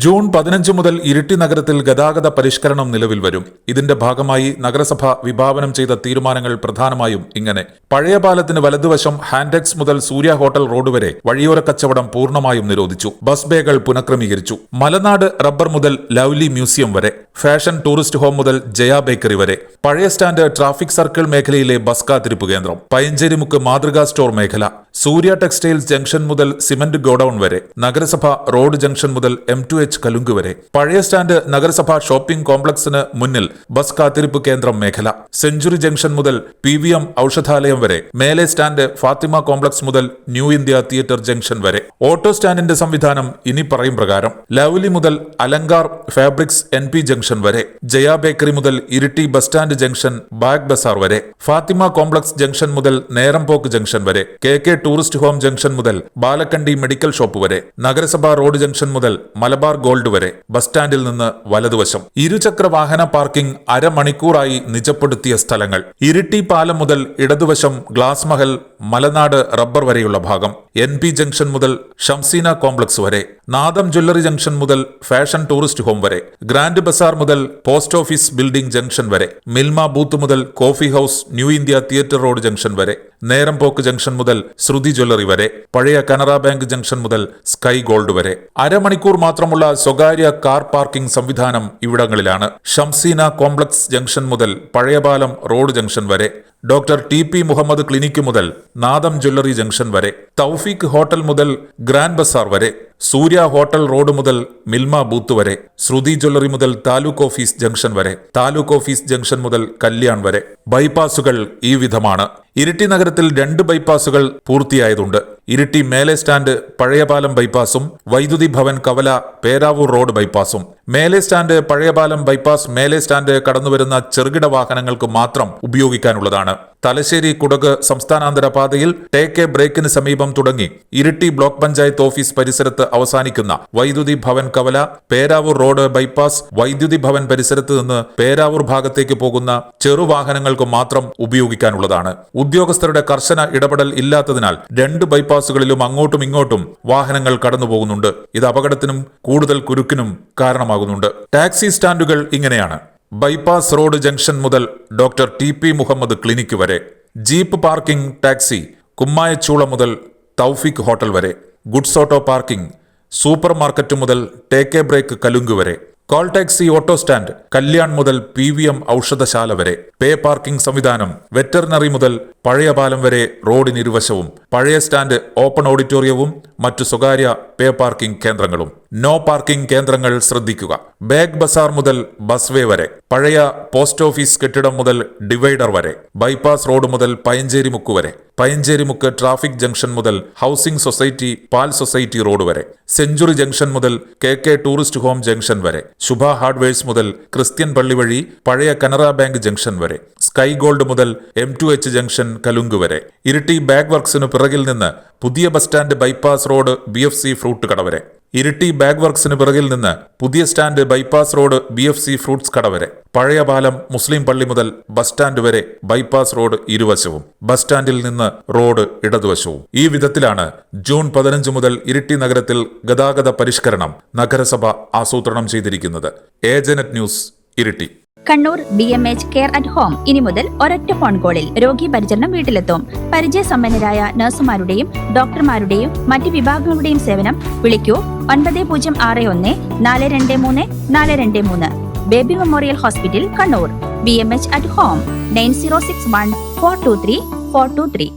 June 15 മുതൽ ഇരിട്ടി നഗരത്തിൽ ഗതാഗത പരിഷ്കരണം നിലവിൽ വരും. ഇതിന്റെ ഭാഗമായി നഗരസഭ വിഭാവനം ചെയ്ത തീരുമാനങ്ങൾ പ്രധാനമായും ഇങ്ങനെ: പഴയ പാലത്തിന് വലതുവശം ഹാൻഡെക്സ് മുതൽ സൂര്യ ഹോട്ടൽ റോഡ് വരെ വഴിയോര കച്ചവടം പൂർണ്ണമായും നിരോധിച്ചു. ബസ് ബേകൾ പുനഃക്രമീകരിച്ചു. മലനാട് റബ്ബർ മുതൽ ലവ്ലി മ്യൂസിയം വരെ, ഫാഷൻ ടൂറിസ്റ്റ് ഹോം മുതൽ ജയ ബേക്കറി വരെ, പഴയ സ്റ്റാൻഡ് ട്രാഫിക് സർക്കിൾ മേഖലയിലെ ബസ് കാത്തിരിപ്പ് കേന്ദ്രം, പയഞ്ചേരിമുക്ക് മാതൃകാ സ്റ്റോർ മേഖല, സൂര്യ ടെക്സ്റ്റൈൽസ് ജംഗ്ഷൻ മുതൽ സിമന്റ് ഗോഡൌൺ വരെ, നഗരസഭ റോഡ് ജംഗ്ഷൻ മുതൽ M2H കലുങ്ക് വരെ, പഴയ സ്റ്റാൻഡ് നഗരസഭ ഷോപ്പിംഗ് കോംപ്ലക്സിന് മുന്നിൽ ബസ് കാത്തിരിപ്പ് കേന്ദ്രം മേഖല, സെഞ്ചുറി ജംഗ്ഷൻ മുതൽ PVM ഔഷധാലയം വരെ, മേലെ സ്റ്റാൻഡ് ഫാത്തിമ കോംപ്ലക്സ് മുതൽ ന്യൂ ഇന്ത്യ തിയേറ്റർ ജംഗ്ഷൻ വരെ. ഓട്ടോ സ്റ്റാൻഡിന്റെ സംവിധാനം ഇനി പറയും പ്രകാരം: ലവ്ലി മുതൽ അലങ്കാർ ഫാബ്രിക്സ് NP ജംഗ്ഷൻ വരെ, ജയ ബേക്കറി മുതൽ ഇരിട്ടി ബസ് സ്റ്റാൻഡ് ജംഗ്ഷൻ ബാഗ് ബസാർ വരെ, ഫാത്തിമ കോംപ്ലക്സ് ജംഗ്ഷൻ മുതൽ നേരംപോക്ക് ജംഗ്ഷൻ വരെ, KK ടൂറിസ്റ്റ് ഹോം ജംഗ്ഷൻ മുതൽ ബാലക്കണ്ടി മെഡിക്കൽ ഷോപ്പ് വരെ, നഗരസഭ റോഡ് ജംഗ്ഷൻ മുതൽ മലബാർ ഗോൾഡ് വരെ, ബസ് സ്റ്റാൻഡിൽ നിന്ന് വലതുവശം. ഇരുചക്ര വാഹന പാർക്കിംഗ് അരമണിക്കൂറായി നിജപ്പെടുത്തിയ സ്ഥലങ്ങൾ: ഇരിട്ടി പാലം മുതൽ ഇടതുവശം ഗ്ലാസ് മഹൽ മലനാട് റബ്ബർ വരെയുള്ള ഭാഗം, NP ജംഗ്ഷൻ മുതൽ ഷംസീന കോംപ്ലക്സ് വരെ, നാദം ജ്വല്ലറി ജംഗ്ഷൻ മുതൽ ഫാഷൻ ടൂറിസ്റ്റ് ഹോം വരെ, ഗ്രാൻഡ് ബസാർ മുതൽ പോസ്റ്റ് ഓഫീസ് ബിൽഡിംഗ് ജംഗ്ഷൻ വരെ, മിൽമ ബൂത്ത് മുതൽ coffee house new India theatre road junction വരെ, നേരംപോക്ക് ജംഗ്ഷൻ മുതൽ ശ്രുതി ജ്വല്ലറി വരെ, പഴയ കനറ ബാങ്ക് ജംഗ്ഷൻ മുതൽ സ്കൈ ഗോൾഡ് വരെ. അരമണിക്കൂർ മാത്രമുള്ള സ്വകാര്യ കാർ പാർക്കിംഗ് സംവിധാനം ഇവിടങ്ങളിലാണ്: ഷംസീന കോംപ്ലക്സ് ജംഗ്ഷൻ മുതൽ പഴയപാലം റോഡ് ജംഗ്ഷൻ വരെ, ഡോക്ടർ TP മുഹമ്മദ് ക്ലിനിക്ക് മുതൽ നാദം ജ്വല്ലറി ജംഗ്ഷൻ വരെ, തൗഫീഖ് ഹോട്ടൽ മുതൽ ഗ്രാൻഡ് ബസാർ വരെ, സൂര്യ ഹോട്ടൽ റോഡ് മുതൽ മിൽമ ബൂത്ത് വരെ, ശ്രുതി ജ്വല്ലറി മുതൽ താലൂക്ക് ഓഫീസ് ജംഗ്ഷൻ വരെ, താലൂക്ക് ഓഫീസ് ജംഗ്ഷൻ മുതൽ കല്യാൺ വരെ. ബൈപ്പാസുകൾ ഈ വിധമാണ്. ഇരിട്ടി നഗരത്തിൽ 2 ബൈപ്പാസുകൾ പൂർത്തിയായതുണ്ട്. ഇരിട്ടി മേലെ സ്റ്റാൻഡ് പഴയപാലം ബൈപ്പാസും വൈദ്യുതി ഭവൻ കവല പേരാവൂർ റോഡ് ബൈപ്പാസും. മേലെ സ്റ്റാൻഡ് പഴയപാലം ബൈപ്പാസ് മേലെ സ്റ്റാൻഡ് കടന്നുവരുന്ന ചെറുകിട വാഹനങ്ങൾക്ക് മാത്രം ഉപയോഗിക്കാനുള്ളതാണ്. തലശ്ശേരി കുടക് സംസ്ഥാനാന്തര പാതയിൽ ടേക്ക് ബ്രേക്കിന് സമീപം തുടങ്ങി ഇരിട്ടി ബ്ലോക്ക് പഞ്ചായത്ത് ഓഫീസ് പരിസരത്ത് അവസാനിക്കുന്ന വൈദ്യുതി ഭവൻ കവല പേരാവൂർ റോഡ് ബൈപ്പാസ് വൈദ്യുതി ഭവൻ പരിസരത്ത് നിന്ന് പേരാവൂർ ഭാഗത്തേക്ക് പോകുന്ന ചെറുവാഹനങ്ങൾക്ക് മാത്രം ഉപയോഗിക്കാനുള്ളതാണ്. ഉദ്യോഗസ്ഥരുടെ കർശന ഇടപെടൽ ഇല്ലാത്തതിനാൽ 2 ബൈപ്പാസുകളിലും അങ്ങോട്ടും ഇങ്ങോട്ടും വാഹനങ്ങൾ കടന്നുപോകുന്നുണ്ട്. ഇത് അപകടത്തിനും കൂടുതൽ കുരുക്കിനും കാരണമാകുന്നുണ്ട്. ടാക്സി സ്റ്റാൻഡുകൾ ഇങ്ങനെയാണ്: ബൈപ്പാസ് റോഡ് ജംഗ്ഷൻ മുതൽ ഡോക്ടർ TP മുഹമ്മദ് ക്ലിനിക്ക് വരെ, ജീപ്പ് പാർക്കിംഗ് ടാക്സി കുമ്മായച്ചൂള മുതൽ തൗഫീഖ് ഹോട്ടൽ വരെ, goods auto parking super market മുതൽ ടേക്ക് ബ്രേക്ക് കലുങ്ക് വരെ, call taxi auto stand Kalyan മുതൽ PVM ഔഷധശാല വരെ, പേ പാർക്കിംഗ് സംവിധാനം വെറ്ററിനറി മുതൽ പഴയ പാലം വരെ റോഡിനിരുവശവും, പഴയ സ്റ്റാൻഡ് ഓപ്പൺ ഓഡിറ്റോറിയവും മറ്റു സ്വകാര്യ പേ പാർക്കിംഗ് കേന്ദ്രങ്ങളും. നോ പാർക്കിംഗ് കേന്ദ്രങ്ങൾ ശ്രദ്ധിക്കുക: ബാഗ് ബസാർ മുതൽ ബസ് വേ വരെ, പഴയ പോസ്റ്റ് ഓഫീസ് കെട്ടിടം മുതൽ ഡിവൈഡർ വരെ, ബൈപ്പാസ് റോഡ് മുതൽ പയഞ്ചേരിമുക്ക് വരെ, പയഞ്ചേരിമുക്ക് ട്രാഫിക് ജംഗ്ഷൻ മുതൽ ഹൗസിംഗ് സൊസൈറ്റി പാൽ സൊസൈറ്റി റോഡ് വരെ, സെഞ്ചുറി ജംഗ്ഷൻ മുതൽ KK ടൂറിസ്റ്റ് ഹോം ജംഗ്ഷൻ വരെ, ശുഭ ഹാർഡ്വെയർസ് മുതൽ ക്രിസ്ത്യൻ പള്ളി വഴി പഴയ കനറ ബാങ്ക് ജംഗ്ഷൻ വരെ, സ്കൈ ഗോൾഡ് മുതൽ M2H ജംഗ്ഷൻ കലുങ്ക് വരെ, ഇരിട്ടി ബാഗ് വർക്സിനു പിറകിൽ നിന്ന് പുതിയ bus stand bypass road BFC fruit കട വരെ, ഇരിട്ടി ബാഗ് വർക്സിന് പിറകിൽ നിന്ന് പുതിയ stand bypass road BFC fruits കട വരെ, പഴയ പാലം മുസ്ലിം പള്ളി മുതൽ ബസ് സ്റ്റാൻഡ് വരെ ബൈപ്പാസ് റോഡ് ഇരുവശവും, ബസ് സ്റ്റാൻഡിൽ നിന്ന് റോഡ് ഇടതുവശവും. ഈ വിധത്തിലാണ് ജൂൺ 15 മുതൽ ഇരിട്ടി നഗരത്തിൽ ഗതാഗത പരിഷ്കരണം നഗരസഭ ആസൂത്രണം ചെയ്തിരിക്കുന്നത്. ഏജനറ്റ് news, Iritty. Kannur BMH care at home ഇനി മുതൽ ഒരൊറ്റ ഫോൺ കോളിൽ രോഗി പരിചരണം വീട്ടിലെത്തും. പരിചയസമ്പന്നരായ നഴ്സുമാരുടെയും ഡോക്ടർമാരുടെയും മറ്റ് വിഭാഗങ്ങളുടെയും സേവനം വിളിക്കൂ 9061 423 423. Baby memorial hospital, Kannur. BMH at home 9061 423 423.